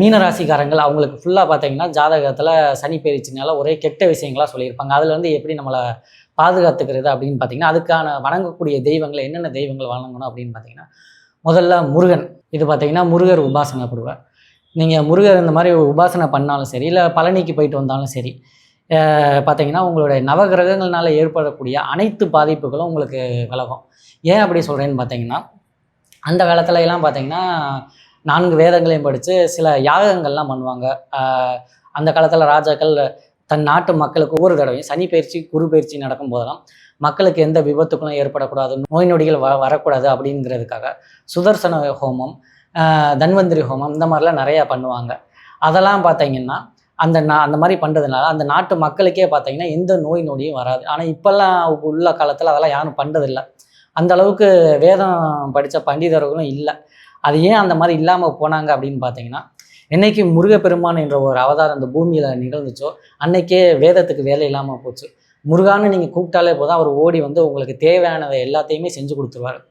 மீன ராசிக்காரங்கள் அவங்களுக்கு ஃபுல்லாக பார்த்தீங்கன்னா ஜாதகத்தில் சனி பயிற்சினால ஒரே கெட்ட விஷயங்களாக சொல்லியிருப்பாங்க. அதில் வந்து எப்படி நம்மளை பாதுகாத்துக்கிறது அப்படின்னு பார்த்தீங்கன்னா, அதுக்கான வணங்கக்கூடிய தெய்வங்களை என்னென்ன தெய்வங்கள் வணங்கணும் அப்படின்னு பார்த்தீங்கன்னா, முதல்ல முருகன். இது பார்த்தீங்கன்னா முருகர் உபாசனைப்படுவார். நீங்கள் முருகர் இந்த மாதிரி உபாசனை பண்ணாலும் சரி, இல்லை பழனிக்கு போயிட்டு வந்தாலும் சரி, பார்த்தீங்கன்னா உங்களுடைய நவகிரகங்கள்னால ஏற்படக்கூடிய அனைத்து பாதிப்புகளும் உங்களுக்கு விலகும். ஏன் அப்படி சொல்கிறேன்னு பார்த்தீங்கன்னா, அந்த காலத்துல எல்லாம் பார்த்தீங்கன்னா 4 வேதங்களையும் படித்து சில யாகங்கள்லாம் பண்ணுவாங்க. அந்த காலத்தில் ராஜாக்கள் தன் நாட்டு மக்களுக்கு ஒவ்வொரு தடவையும் சனி பயிற்சி குரு பயிற்சி நடக்கும் போதெல்லாம் மக்களுக்கு எந்த விபத்துக்களும் ஏற்படக்கூடாது, நோய் நொடிகள் வரக்கூடாது அப்படிங்கிறதுக்காக சுதர்சன ஹோமம், தன்வந்திரி ஹோமம் இந்த மாதிரிலாம் நிறையா பண்ணுவாங்க. அதெல்லாம் பார்த்தீங்கன்னா அந்த மாதிரி பண்ணுறதுனால அந்த நாட்டு மக்களுக்கே பார்த்தீங்கன்னா எந்த நோய் நொடியும் வராது. ஆனால் இப்போல்லாம் உள்ள காலத்தில் அதெல்லாம் யாரும் பண்ணுறதில்லை. அந்த அளவுக்கு வேதம் படித்த பண்டிதர்களும் இல்லை. அது ஏன் அந்த மாதிரி இல்லாமல் போனாங்க அப்படின்னு பார்த்தீங்கன்னா, என்னைக்கு முருகப்பெருமான் என்ற ஒரு அவதாரம் இந்த பூமியில் நிகழ்ந்துச்சோ அன்னைக்கே வேதத்துக்கு வேலை இல்லாமல் போச்சு. முருகான்னு நீங்கள் கூப்பிட்டாலே போதும், அவர் ஓடி வந்து உங்களுக்கு தேவையானதை எல்லாத்தையுமே செஞ்சு கொடுத்துருவார்.